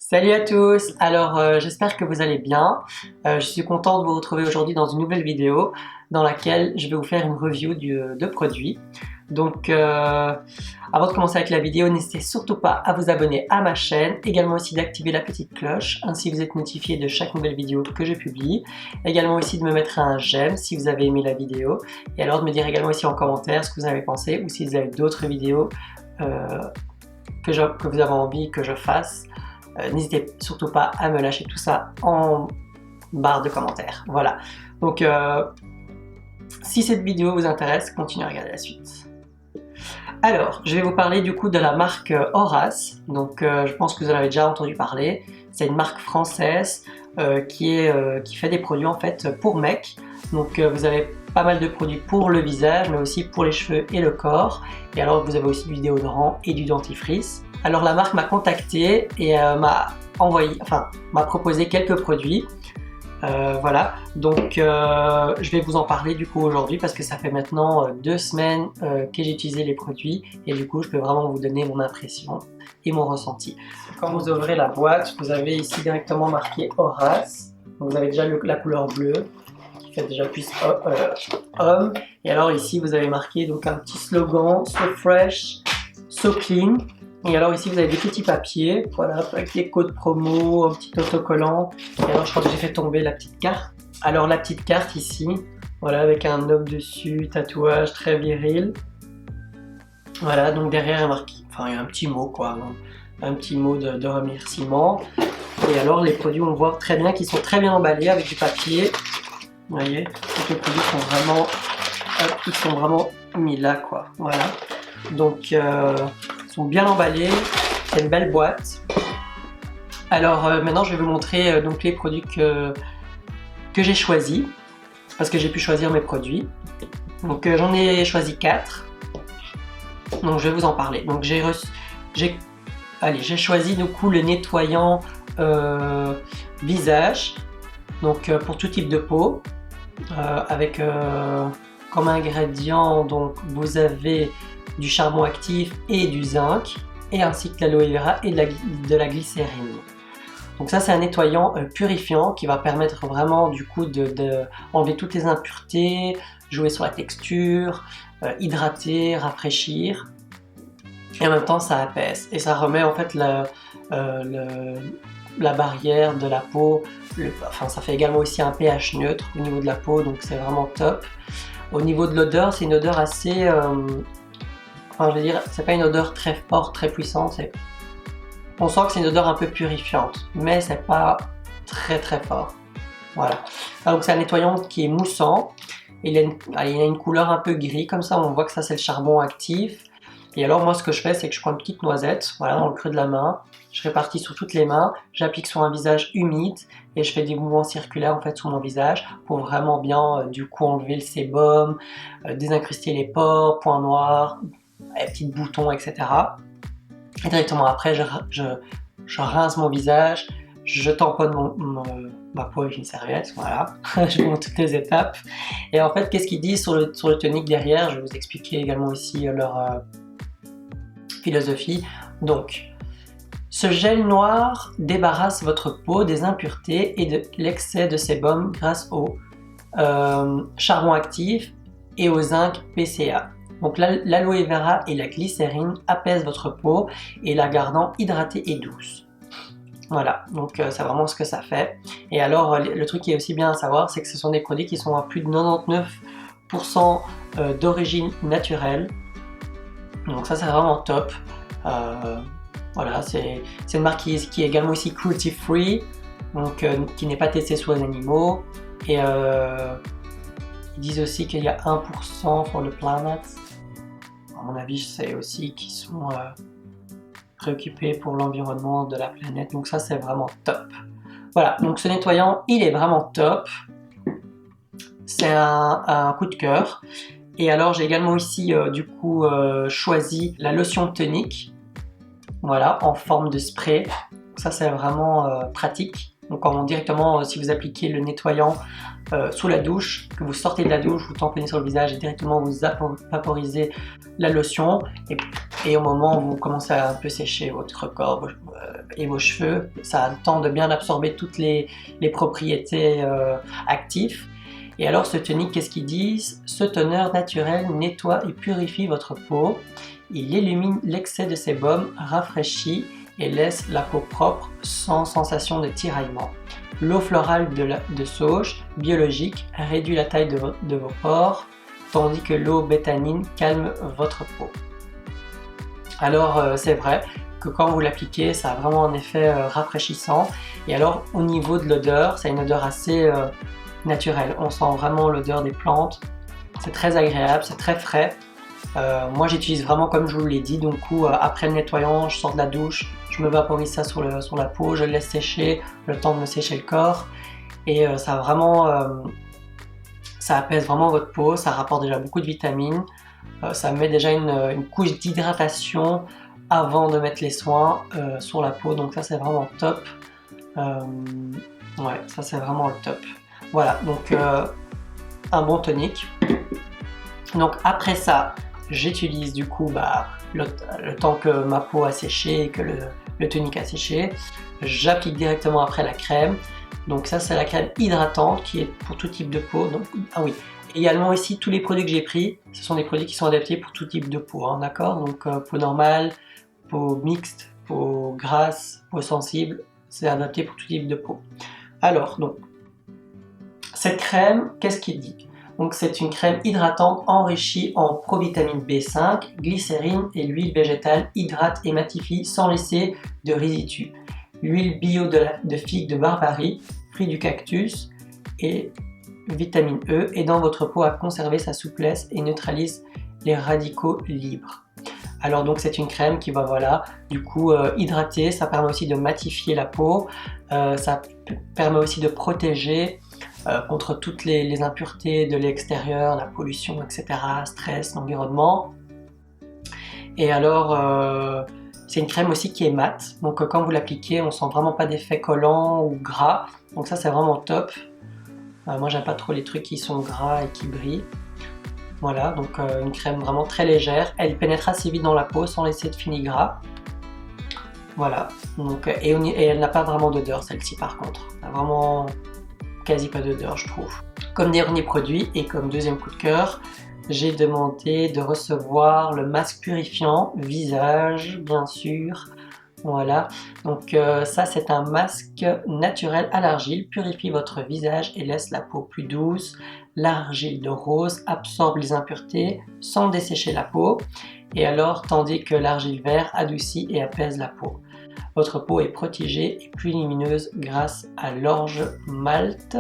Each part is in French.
Salut à tous. Alors j'espère que vous allez bien. Je suis content de vous retrouver aujourd'hui dans une nouvelle vidéo dans laquelle je vais vous faire une review de produits. Donc avant de commencer avec la vidéo, n'hésitez surtout pas à vous abonner à ma chaîne, également aussi d'activer la petite cloche, ainsi vous êtes notifié de chaque nouvelle vidéo que je publie. Également aussi de me mettre un j'aime si vous avez aimé la vidéo, et alors de me dire également aussi en commentaire ce que vous en avez pensé ou si vous avez d'autres vidéos que vous avez envie que je fasse. N'hésitez surtout pas à me lâcher tout ça en barre de commentaires. Voilà. Donc, si cette vidéo vous intéresse, continuez à regarder la suite. Alors, je vais vous parler du coup de la marque Horace. Donc, je pense que vous en avez déjà entendu parler. C'est une marque française qui fait des produits en fait pour mecs. Donc, vous avez pas mal de produits pour le visage, mais aussi pour les cheveux et le corps. Et alors, vous avez aussi du déodorant et du dentifrice. Alors la marque m'a contacté et m'a proposé quelques produits. Voilà, donc je vais vous en parler du coup aujourd'hui parce que ça fait maintenant 2 semaines que j'ai utilisé les produits et du coup je peux vraiment vous donner mon impression et mon ressenti. Quand vous ouvrez la boîte, vous avez ici directement marqué Horace. Vous avez déjà la couleur bleue qui fait déjà plus homme. Et alors ici vous avez marqué donc un petit slogan So Fresh, So Clean. Et alors ici vous avez des petits papiers, voilà, avec des codes promo, un petit autocollant. Et alors je crois que j'ai fait tomber la petite carte. Alors la petite carte ici, voilà, avec un homme dessus, tatouage très viril. Voilà, donc derrière il y a marqué, il y a un petit mot quoi, un petit mot de remerciement. Et alors les produits on voit très bien qu'ils sont très bien emballés avec du papier. Vous voyez, tous les produits sont vraiment mis là quoi, voilà. Donc sont bien emballés, c'est une belle boîte. Alors maintenant je vais vous montrer donc les produits que j'ai choisis parce que j'ai pu choisir mes produits. Donc j'en ai choisi 4. Donc je vais vous en parler. Donc j'ai choisi du coup le nettoyant visage, donc pour tout type de peau, avec comme ingrédient donc vous avez du charbon actif et du zinc, et ainsi que l'aloe vera et de la glycérine. Donc ça c'est un nettoyant purifiant qui va permettre vraiment du coup enlever toutes les impuretés, jouer sur la texture, hydrater, rafraîchir, et en même temps ça apaise et ça remet en fait la barrière de la peau, ça fait également aussi un pH neutre au niveau de la peau, donc c'est vraiment top. Au niveau de l'odeur, c'est une odeur assez je veux dire, c'est pas une odeur très forte, très puissante. On sent que c'est une odeur un peu purifiante, mais c'est pas très fort. Voilà. Donc c'est un nettoyant qui est moussant. Il a une couleur un peu gris, comme ça on voit que ça c'est le charbon actif. Et alors moi ce que je fais, c'est que je prends une petite noisette, voilà, dans le creux de la main. Je répartis sur toutes les mains, j'applique sur un visage humide et je fais des mouvements circulaires en fait sur mon visage pour vraiment bien du coup enlever le sébum, désincruster les pores, points noirs, les petits boutons, etc. Et directement après, je rince mon visage, je tamponne ma peau avec une serviette, voilà. Je vous montre toutes les étapes. Et en fait, qu'est-ce qu'ils disent sur le tonique derrière? Je vais vous expliquer également ici leur philosophie. Donc, ce gel noir débarrasse votre peau des impuretés et de l'excès de sébum grâce au charbon actif et au zinc PCA. Donc l'aloe vera et la glycérine apaisent votre peau et la gardant hydratée et douce. Voilà, donc c'est vraiment ce que ça fait. Et alors le truc qui est aussi bien à savoir, c'est que ce sont des produits qui sont à plus de 99% d'origine naturelle. Donc ça c'est vraiment top. Voilà, c'est une marque qui est également aussi cruelty free, donc qui n'est pas testée sur les animaux. Et ils disent aussi qu'il y a 1% for the planet. À mon avis, c'est aussi qu'ils sont préoccupés pour l'environnement de la planète. Donc ça, c'est vraiment top. Voilà, donc ce nettoyant, il est vraiment top. C'est un coup de cœur. Et alors, j'ai également ici, du coup, choisi la lotion tonique. Voilà, en forme de spray. Ça, c'est vraiment pratique. Donc directement, si vous appliquez le nettoyant sous la douche, que vous sortez de la douche, vous tamponnez sur le visage et directement vous vaporisez la lotion. Et et au moment où vous commencez à un peu sécher votre corps et vos cheveux, ça a le temps de bien absorber toutes les propriétés actives. Et alors ce tonique, qu'est-ce qu'ils disent? Ce toner naturel nettoie et purifie votre peau, il élimine l'excès de sébum, rafraîchit et laisse la peau propre sans sensation de tiraillement. L'eau florale de sauge biologique réduit la taille de vos pores, tandis que l'eau bétanine calme votre peau. Alors c'est vrai que quand vous l'appliquez, ça a vraiment un effet rafraîchissant. Et alors au niveau de l'odeur, ça a une odeur assez naturelle. On sent vraiment l'odeur des plantes. C'est très agréable, c'est très frais. Moi j'utilise vraiment comme je vous l'ai dit, donc après le nettoyant, je sors de la douche, je me vaporise ça sur la peau, je le laisse sécher, le temps de me sécher le corps. Et ça apaise vraiment votre peau, ça rapporte déjà beaucoup de vitamines. Ça met déjà une couche d'hydratation avant de mettre les soins sur la peau, donc ça c'est vraiment top. Ouais, ça c'est vraiment le top. Voilà, donc un bon tonique. Donc après ça, j'utilise du coup le temps que ma peau a séché et que le tonique a séché. J'applique directement après la crème. Donc ça c'est la crème hydratante qui est pour tout type de peau. Donc, ah oui. Également ici, tous les produits que j'ai pris, ce sont des produits qui sont adaptés pour tout type de peau, hein, d'accord? Donc peau normale, peau mixte, peau grasse, peau sensible, c'est adapté pour tout type de peau. Alors, donc, cette crème, qu'est-ce qu'il dit? Donc c'est une crème hydratante enrichie en provitamine B5, glycérine et l'huile végétale hydrate et matifie sans laisser de résidus. L'huile bio de figue de Barbarie, fruit du cactus et vitamine E aide dans votre peau à conserver sa souplesse et neutralise les radicaux libres. Alors donc c'est une crème qui va du coup hydrater, ça permet aussi de matifier la peau, ça permet aussi de protéger contre toutes les impuretés de l'extérieur, la pollution, etc., stress, l'environnement. Et alors c'est une crème aussi qui est mate, donc quand vous l'appliquez on sent vraiment pas d'effet collant ou gras, donc ça c'est vraiment top. Moi j'aime pas trop les trucs qui sont gras et qui brillent. Voilà, donc une crème vraiment très légère. Elle pénètre assez vite dans la peau sans laisser de fini gras. Voilà, donc, et elle n'a pas vraiment d'odeur celle-ci par contre. Elle n'a vraiment quasi pas d'odeur je trouve. Comme dernier produit et comme deuxième coup de cœur, j'ai demandé de recevoir le masque purifiant visage bien sûr. Voilà, donc ça c'est un masque naturel à l'argile, purifie votre visage et laisse la peau plus douce. L'argile de rose absorbe les impuretés sans dessécher la peau, et alors tandis que l'argile vert adoucit et apaise la peau. Votre peau est protégée et plus lumineuse grâce à l'orge malt.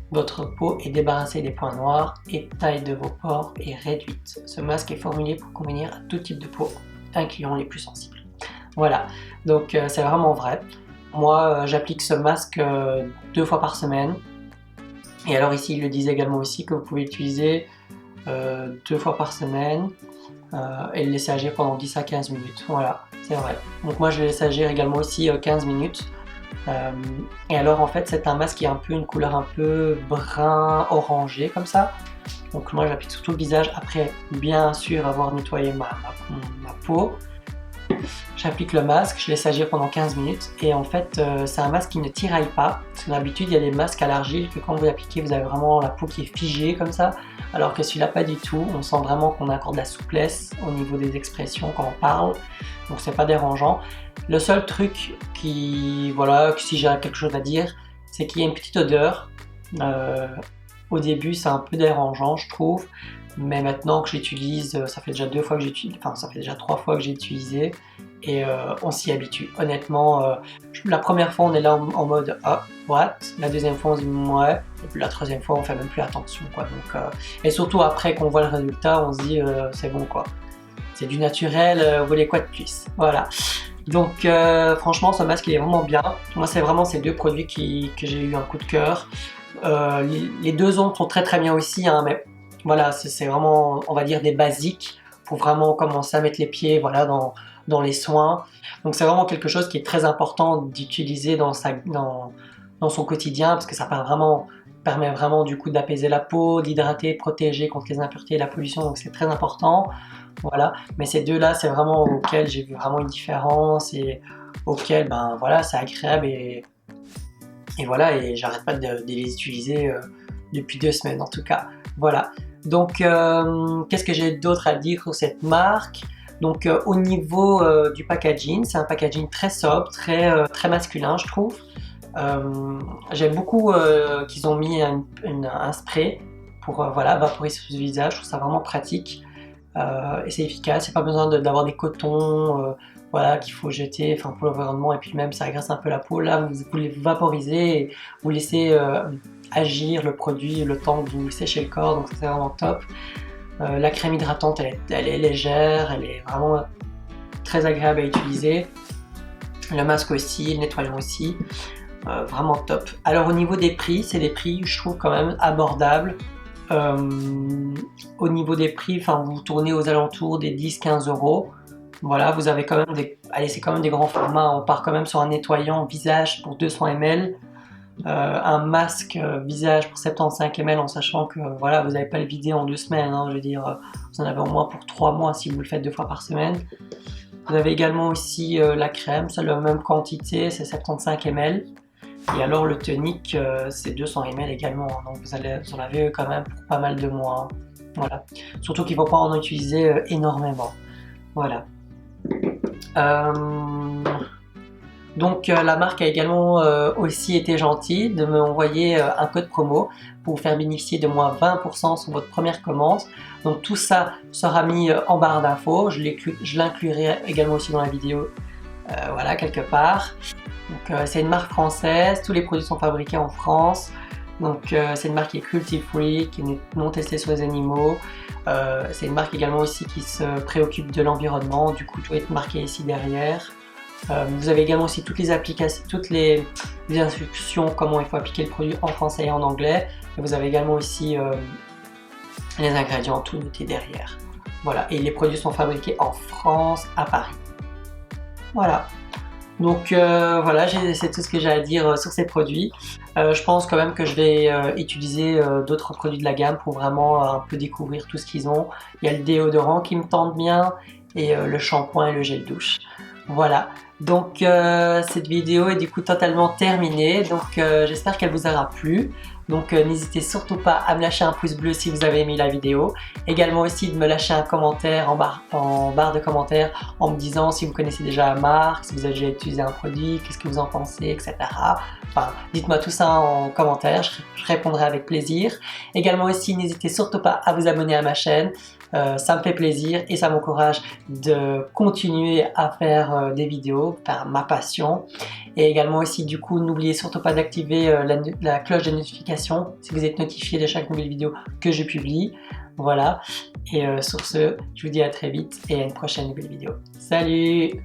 Votre peau est débarrassée des points noirs et taille de vos pores est réduite. Ce masque est formulé pour convenir à tout type de peau, incluant les plus sensibles. Voilà, donc c'est vraiment vrai. Moi, j'applique ce masque 2 fois par semaine. Et alors ici, il le disait également aussi que vous pouvez l'utiliser 2 fois par semaine et le laisser agir pendant 10 à 15 minutes. Voilà, c'est vrai. Donc moi, je le laisse agir également aussi 15 minutes. Et alors en fait, c'est un masque qui a un peu une couleur un peu brun orangé comme ça. Donc moi, j'applique surtout le visage après bien sûr avoir nettoyé ma peau. J'applique le masque, je laisse agir pendant 15 minutes et en fait c'est un masque qui ne tiraille pas, parce que d'habitude il y a des masques à l'argile que quand vous l'appliquez vous avez vraiment la peau qui est figée comme ça, alors que celui-là pas du tout, on sent vraiment qu'on accorde de la souplesse au niveau des expressions quand on parle, donc c'est pas dérangeant. Le seul truc que si j'ai quelque chose à dire, c'est qu'il y a une petite odeur, au début c'est un peu dérangeant je trouve, mais maintenant que j'utilise, ça fait déjà 2 fois que j'utilise, enfin ça fait déjà 3 fois que j'ai utilisé et on s'y habitue. Honnêtement, la première fois on est là en mode ah what, la deuxième fois on se dit ouais, et puis la troisième fois on fait même plus attention quoi. Donc, et surtout après qu'on voit le résultat on se dit c'est bon quoi, c'est du naturel, vous voulez quoi de plus? Voilà. Donc franchement ce masque il est vraiment bien. Moi c'est vraiment ces deux produits que j'ai eu un coup de cœur. Les deux autres sont très très bien aussi, hein, mais voilà, c'est vraiment, on va dire, des basiques pour vraiment commencer à mettre les pieds dans les soins. Donc c'est vraiment quelque chose qui est très important d'utiliser dans dans son quotidien parce que ça permet vraiment du coup d'apaiser la peau, d'hydrater, de protéger contre les impuretés et la pollution, donc c'est très important. Voilà, mais ces deux-là, c'est vraiment auxquels j'ai vu vraiment une différence et auxquels, ben voilà, c'est agréable et voilà, et j'arrête pas de les utiliser depuis 2 semaines en tout cas. Voilà, donc qu'est-ce que j'ai d'autre à dire sur cette marque? Donc au niveau du packaging, c'est un packaging très sobre, très masculin je trouve. J'aime beaucoup qu'ils ont mis un spray pour voilà, vaporiser sur le visage, je trouve ça vraiment pratique et c'est efficace, il n'y a pas besoin d'avoir des cotons voilà, qu'il faut jeter enfin, pour l'environnement et puis même ça agresse un peu la peau. Là vous les vaporisez et vous laissez agir le produit le temps que vous séchez le corps, donc c'est vraiment top. La crème hydratante elle est légère, elle est vraiment très agréable à utiliser. Le masque aussi, le nettoyant aussi, vraiment top. Alors au niveau des prix, c'est des prix je trouve quand même abordables. Au niveau des prix, vous tournez aux alentours des 10-15 euros. Voilà, vous avez quand même allez, c'est quand même des grands formats. On part quand même sur un nettoyant visage pour 200 ml, un masque visage pour 75 ml, en sachant que voilà, vous n'allez pas le vider en 2 semaines. Hein, je veux dire, vous en avez au moins pour 3 mois si vous le faites 2 fois par semaine. Vous avez également aussi la crème, c'est la même quantité, c'est 75 ml. Et alors le tonic, c'est 200 ml également, donc vous en avez quand même pour pas mal de mois. Hein. Voilà. Surtout qu'il ne faut pas en utiliser énormément. Voilà. Donc la marque a également aussi été gentille de me envoyer un code promo pour vous faire bénéficier de moins 20% sur votre première commande. Donc tout ça sera mis en barre d'infos, je l'inclurai également aussi dans la vidéo, voilà, quelque part. Donc c'est une marque française, tous les produits sont fabriqués en France. Donc c'est une marque qui est cruelty free, qui n'est non testée sur les animaux. C'est une marque également aussi qui se préoccupe de l'environnement, du coup tout est marqué ici derrière. Vous avez également aussi toutes les applications, toutes les instructions, comment il faut appliquer le produit en français et en anglais. Et vous avez également aussi les ingrédients, tout noté derrière. Voilà, et les produits sont fabriqués en France, à Paris. Voilà. Donc voilà, c'est tout ce que j'ai à dire sur ces produits. Je pense quand même que je vais utiliser d'autres produits de la gamme pour vraiment un peu découvrir tout ce qu'ils ont. Il y a le déodorant qui me tente bien et le shampoing et le gel douche. Voilà, donc cette vidéo est du coup totalement terminée, donc j'espère qu'elle vous aura plu. Donc n'hésitez surtout pas à me lâcher un pouce bleu si vous avez aimé la vidéo. Également aussi de me lâcher un commentaire en barre de commentaires en me disant si vous connaissez déjà la marque, si vous avez déjà utilisé un produit, qu'est-ce que vous en pensez, etc. Enfin, dites-moi tout ça en commentaire, je répondrai avec plaisir. Également aussi, n'hésitez surtout pas à vous abonner à ma chaîne. Ça me fait plaisir et ça m'encourage de continuer à faire des vidéos, faire ma passion. Et également aussi, du coup, n'oubliez surtout pas d'activer la cloche de notification si vous êtes notifié de chaque nouvelle vidéo que je publie. Voilà. Et sur ce, je vous dis à très vite et à une prochaine nouvelle vidéo. Salut!